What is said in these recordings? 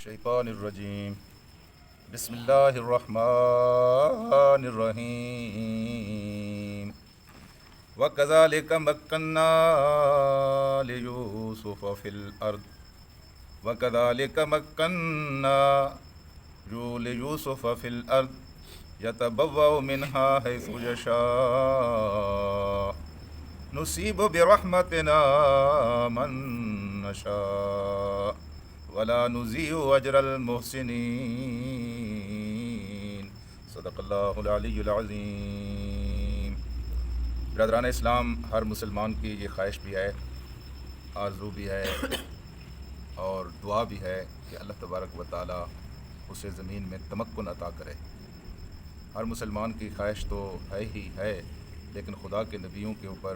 الشیطان الرجیم بسم اللہ الرحمن الرحیم وَكَذَلِكَ مَكَّنَّا لِيُوسُفَ فِي الْأَرْضِ وَكَذَلِكَ مَكَّنَّا لِيُوسُفَ فِي الْأَرْضِ يَتَبَوَّأُ مِنْهَا حَيْثُ يَشَاءُ نُصِيبُ بِرَحْمَتِنَا مَن نَّشَاءُ وَلَا نُضِيعُ أَجْرَ الْمُحْسِنِينَ صدق اللہ العلی العظیم۔ برادران اسلام، ہر مسلمان کی یہ خواہش بھی ہے، آرزو بھی ہے اور دعا بھی ہے کہ اللہ تبارک و تعالی اسے زمین میں تمکن عطا کرے۔ ہر مسلمان کی خواہش تو ہے ہی ہے، لیکن خدا کے نبیوں کے اوپر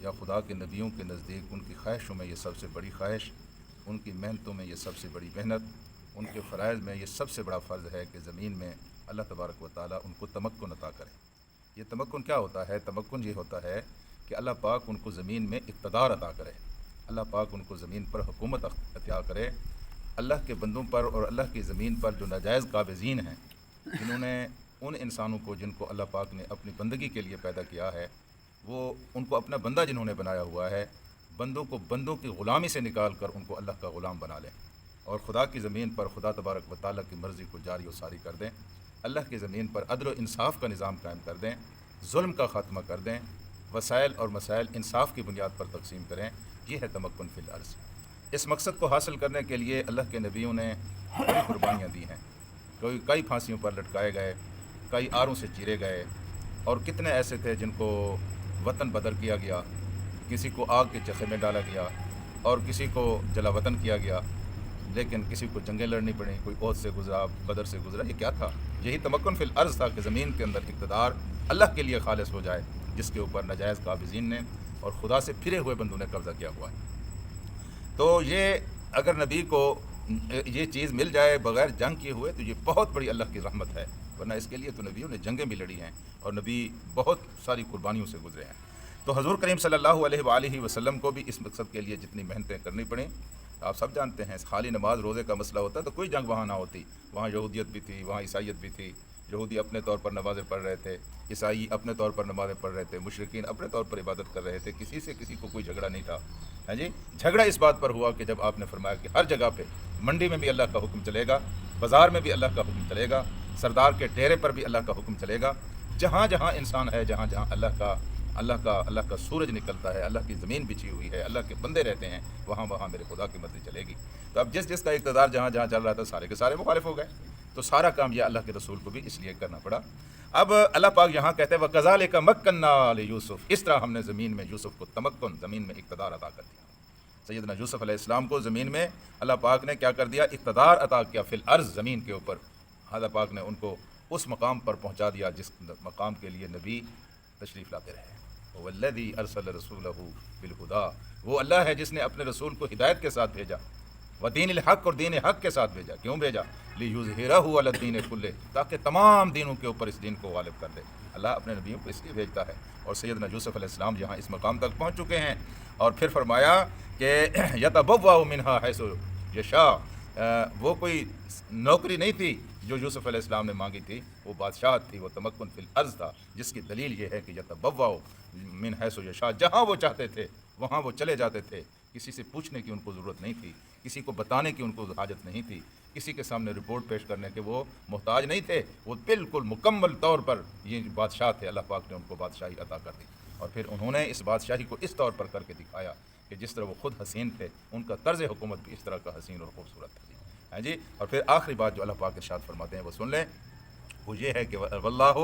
یا خدا کے نبیوں کے نزدیک ان کی خواہشوں میں یہ سب سے بڑی خواہش، ان کی محنتوں میں یہ سب سے بڑی محنت، ان کے فرائض میں یہ سب سے بڑا فرض ہے کہ زمین میں اللہ تبارک و تعالی ان کو تمکن عطا کرے۔ یہ تمکن کیا ہوتا ہے؟ تمکن یہ ہوتا ہے کہ اللہ پاک ان کو زمین میں اقتدار عطا کرے، اللہ پاک ان کو زمین پر حکومت عطا کرے۔ اللہ کے بندوں پر اور اللہ کی زمین پر جو ناجائز قابضین ہیں، جنہوں نے ان انسانوں کو جن کو اللہ پاک نے اپنی بندگی کے لیے پیدا کیا ہے، وہ ان کو اپنا بندہ جنہوں نے بنایا ہوا ہے، بندوں کو بندوں کی غلامی سے نکال کر ان کو اللہ کا غلام بنا لیں اور خدا کی زمین پر خدا تبارک و تعالیٰ کی مرضی کو جاری و ساری کر دیں، اللہ کی زمین پر عدل و انصاف کا نظام قائم کر دیں، ظلم کا خاتمہ کر دیں، وسائل اور مسائل انصاف کی بنیاد پر تقسیم کریں۔ یہ ہے تمکن فی الارض۔ اس مقصد کو حاصل کرنے کے لیے اللہ کے نبیوں نے بڑی قربانیاں دی ہیں، کئی پھانسیوں پر لٹکائے گئے، کئی آروں سے چیرے گئے، اور کتنے ایسے تھے جن کو وطن بدر کیا گیا، کسی کو آگ کے چخے میں ڈالا گیا اور کسی کو جلا وطن کیا گیا، لیکن کسی کو جنگیں لڑنی پڑیں، کوئی عہد سے گزرا، بدر سے گزرا۔ یہ کیا تھا؟ یہی تمکن فی الارض تھا کہ زمین کے اندر اقتدار اللہ کے لیے خالص ہو جائے، جس کے اوپر ناجائز قابضین نے اور خدا سے پھرے ہوئے بندوں نے قبضہ کیا ہوا ہے۔ تو یہ اگر نبی کو یہ چیز مل جائے بغیر جنگ کیے ہوئے تو یہ بہت بڑی اللہ کی رحمت ہے، ورنہ اس کے لیے تو نبیوں نے جنگیں بھی لڑی ہیں اور نبی بہت ساری قربانیوں سے گزرے ہیں۔ تو حضور کریم صلی اللہ علیہ وآلہ وسلم کو بھی اس مقصد کے لیے جتنی محنتیں کرنی پڑیں، آپ سب جانتے ہیں، خالی نماز روزے کا مسئلہ ہوتا تو کوئی جنگ وہاں نہ ہوتی۔ وہاں یہودیت بھی تھی، وہاں عیسائیت بھی تھی، یہودی اپنے طور پر نمازیں پڑھ رہے تھے، عیسائی اپنے طور پر نمازیں پڑھ رہے تھے، مشرکین اپنے طور پر عبادت کر رہے تھے، کسی سے کسی کو کوئی جھگڑا نہیں تھا۔ ہاں جی، جھگڑا اس بات پر ہوا کہ جب آپ نے فرمایا کہ ہر جگہ پہ، منڈی میں بھی اللہ کا حکم چلے گا، بازار میں بھی اللہ کا حکم چلے گا، سردار کے ڈیرے پر بھی اللہ کا حکم چلے گا، جہاں جہاں انسان ہے، جہاں جہاں اللہ کا سورج نکلتا ہے، اللہ کی زمین بچھی ہوئی ہے، اللہ کے بندے رہتے ہیں، وہاں وہاں میرے خدا کی مرضی چلے گی۔ تو اب جس کا اقتدار جہاں جہاں چل رہا تھا، سارے کے سارے مخالف ہو گئے، تو سارا کام یہ اللہ کے رسول کو بھی اس لیے کرنا پڑا۔ اب اللہ پاک یہاں کہتے ہیں وَكَذَلِكَ مَكَّنَّا لِيُوسُف، اس طرح ہم نے زمین میں یوسف کو تمکن، زمین میں اقتدار عطا کر دیا۔ سیدنا یوسف علیہ السلام کو زمین میں اللہ پاک نے کیا کر دیا؟ اقتدار عطا کیا، فی الارض، زمین کے اوپر۔ اللہ پاک نے ان کو اس مقام پر پہنچا دیا جس مقام کے لیے نبی تشریف لاتے رہے۔ وَالَّذِي أَرْسَلَ رَسُولَهُ بِالْهُدَىٰ، وہ اللہ ہے جس نے اپنے رسول کو ہدایت کے ساتھ بھیجا، وَدِينِ الْحَقِّ، اور دین حق کے ساتھ بھیجا۔ کیوں بھیجا؟ لِيُظْهِرَهُ عَلَى الدِّينِ كُلِّهِ، تاکہ تمام دینوں کے اوپر اس دین کو غالب کر دے۔ اللہ اپنے نبیوں کو اس لیے بھیجتا ہے، اور سیدنا یوسف علیہ السلام یہاں اس مقام تک پہنچ چکے ہیں، اور پھر فرمایا کہ يَتَبَوَّأُ مِنْهَا حَيْثُ يَشَاءُ، وہ کوئی نوکری نہیں تھی جو یوسف علیہ السلام نے مانگی تھی، وہ بادشاہت تھی، وہ تمکن فی الارض تھا، جس کی دلیل یہ ہے کہ یتبوأ من حیث یشاء، جہاں وہ چاہتے تھے وہاں وہ چلے جاتے تھے، کسی سے پوچھنے کی ان کو ضرورت نہیں تھی، کسی کو بتانے کی ان کو حاجت نہیں تھی، کسی کے سامنے رپورٹ پیش کرنے کے وہ محتاج نہیں تھے، وہ بالکل مکمل طور پر یہ بادشاہ تھے۔ اللہ پاک نے ان کو بادشاہی عطا کر دی، اور پھر انہوں نے اس بادشاہی کو اس طور پر کر کے دکھایا کہ جس طرح وہ خود حسین تھے، ان کا طرز حکومت بھی اس طرح کا حسین اور خوبصورت تھا۔ ہاں جی، اور پھر آخری بات جو اللہ پاک ارشاد فرماتے ہیں وہ سن لیں، وہ یہ ہے کہ واللہ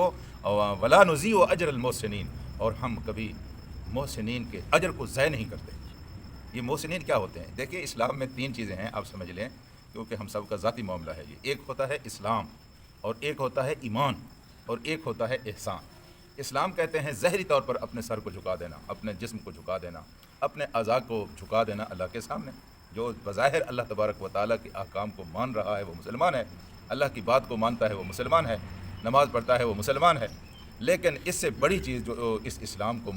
ولا نضیع اجر المحسنین، اور ہم کبھی محسنین کے اجر کو ضائع نہیں کرتے۔ یہ محسنین کیا ہوتے ہیں؟ دیکھیے، اسلام میں تین چیزیں ہیں، آپ سمجھ لیں، کیونکہ ہم سب کا ذاتی معاملہ ہے یہ۔ ایک ہوتا ہے اسلام، اور ایک ہوتا ہے ایمان، اور ایک ہوتا ہے احسان۔ اسلام کہتے ہیں ظاہری طور پر اپنے سر کو جھکا دینا، اپنے جسم کو جھکا دینا، اپنے اعضاء کو جھکا دینا اللہ کے سامنے۔ جو بظاہر اللہ تبارک و تعالیٰ کے احکام کو مان رہا ہے وہ مسلمان ہے، اللہ کی بات کو مانتا ہے وہ مسلمان ہے، نماز پڑھتا ہے وہ مسلمان ہے۔ لیکن اس سے بڑی چیز جو اس اسلام کو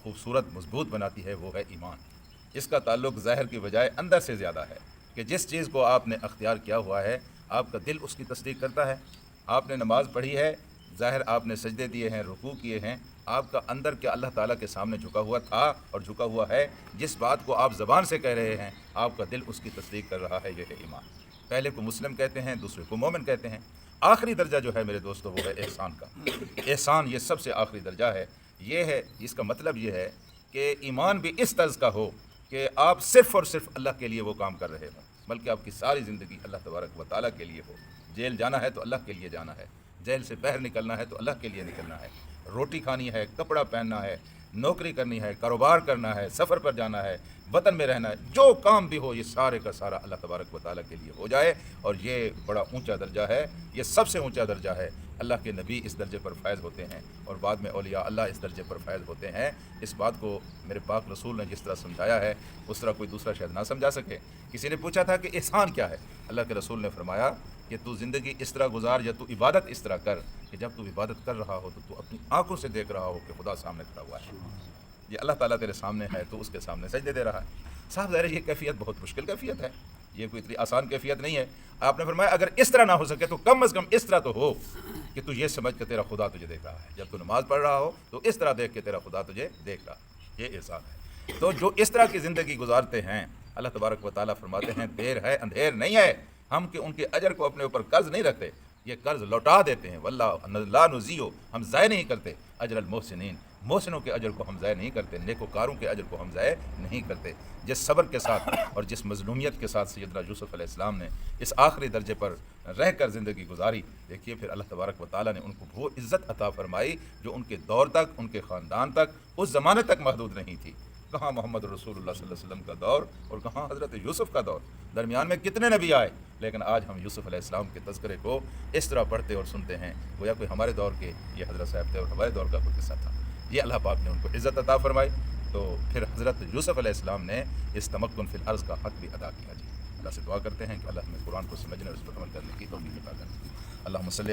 خوبصورت مضبوط بناتی ہے وہ ہے ایمان۔ اس کا تعلق ظاہر کی بجائے اندر سے زیادہ ہے۔ کہ جس چیز کو آپ نے اختیار کیا ہوا ہے آپ کا دل اس کی تصدیق کرتا ہے. آپ نے نماز پڑھی ہے، ظاہر آپ نے سجدے دیے ہیں، رکوع کیے ہیں، آپ کا اندر کیا اللہ تعالیٰ کے سامنے جھکا ہوا تھا اور جھکا ہوا ہے؟ جس بات کو آپ زبان سے کہہ رہے ہیں آپ کا دل اس کی تصدیق کر رہا ہے. یہ ہے ایمان. پہلے کو مسلم کہتے ہیں، دوسرے کو مومن کہتے ہیں. آخری درجہ جو ہے میرے دوستو وہ ہے احسان کا. احسان یہ سب سے آخری درجہ ہے. یہ ہے، اس کا مطلب یہ ہے کہ ایمان بھی اس طرز کا ہو کہ آپ صرف اور صرف اللہ کے لیے وہ کام کر رہے ہوں، بلکہ آپ کی ساری زندگی اللہ تبارک و تعالیٰ کے لیے ہو. جیل جانا ہے تو اللہ کے لیے جانا ہے، جیل سے باہر نکلنا ہے تو اللہ کے لیے نکلنا ہے، روٹی کھانی ہے، کپڑا پہننا ہے، نوکری کرنی ہے، کاروبار کرنا ہے، سفر پر جانا ہے، وطن میں رہنا ہے، جو کام بھی ہو یہ سارے کا سارا اللہ تبارک و تعالیٰ کے لیے ہو جائے. اور یہ بڑا اونچا درجہ ہے، یہ سب سے اونچا درجہ ہے. اللہ کے نبی اس درجے پر فائز ہوتے ہیں اور بعد میں اولیاء اللہ اس درجے پر فائز ہوتے ہیں. اس بات کو میرے پاک رسول نے جس طرح سمجھایا ہے اس طرح کوئی دوسرا شاید نہ سمجھا سکے. کسی نے پوچھا تھا کہ احسان کیا ہے؟ اللہ کے رسول نے فرمایا کہ تو زندگی اس طرح گزار یا تو عبادت اس طرح کر کہ جب تو عبادت کر رہا ہو تو تو اپنی آنکھوں سے دیکھ رہا ہو کہ خدا سامنے کھڑا ہوا ہے، یہ اللہ تعالیٰ تیرے سامنے ہے، تو اس کے سامنے سجدے دے رہا ہے. صاحب ظاہر یہ کیفیت بہت مشکل کیفیت ہے، یہ کوئی اتنی آسان کیفیت نہیں ہے. آپ نے فرمایا اگر اس طرح نہ ہو سکے تو کم از کم اس طرح تو ہو کہ تو یہ سمجھ کہ تیرا خدا تجھے دیکھ رہا ہے. جب تو نماز پڑھ رہا ہو تو اس طرح دیکھ کہ تیرا خدا تجھے دیکھ رہا ہے. یہ احسان ہے. تو جو اس طرح کی زندگی گزارتے ہیں اللہ تبارک و تعالیٰ فرماتے ہیں دیر ہے اندھیر نہیں ہے. ہم کہ ان کے اجر کو اپنے اوپر قرض نہیں رکھتے، یہ قرض لوٹا دیتے ہیں. واللہ لا نضیع، ہم ضائع نہیں کرتے اجر المحسنین، محسنوں کے اجر کو ہم ضائع نہیں کرتے، نیکوکاروں کے اجر کو ہم ضائع نہیں کرتے. جس صبر کے ساتھ اور جس مظلومیت کے ساتھ سیدنا یوسف علیہ السلام نے اس آخری درجے پر رہ کر زندگی گزاری، دیکھیے پھر اللہ تبارک و تعالیٰ نے ان کو وہ عزت عطا فرمائی جو ان کے دور تک، ان کے خاندان تک، اس زمانے تک محدود نہیں تھی. کہاں محمد رسول اللہ صلی اللہ علیہ وسلم کا دور اور کہاں حضرت یوسف کا دور، درمیان میں کتنے نبی آئے، لیکن آج ہم یوسف علیہ السلام کے تذکرے کو اس طرح پڑھتے اور سنتے ہیں گویا کوئی ہمارے دور کے یہ حضرت صاحب تھے اور ہمارے دور کا کوئی قصہ تھا. یہ اللہ پاک نے ان کو عزت عطا فرمائی. تو پھر حضرت یوسف علیہ السلام نے اس تمکن فی الارض کا حق بھی ادا کیا. جی اللہ سے دعا کرتے ہیں کہ اللہ ہمیں قرآن کو سمجھنے اور اس پر عمل کرنے کی توفیق عطا کرے. اللہم صلی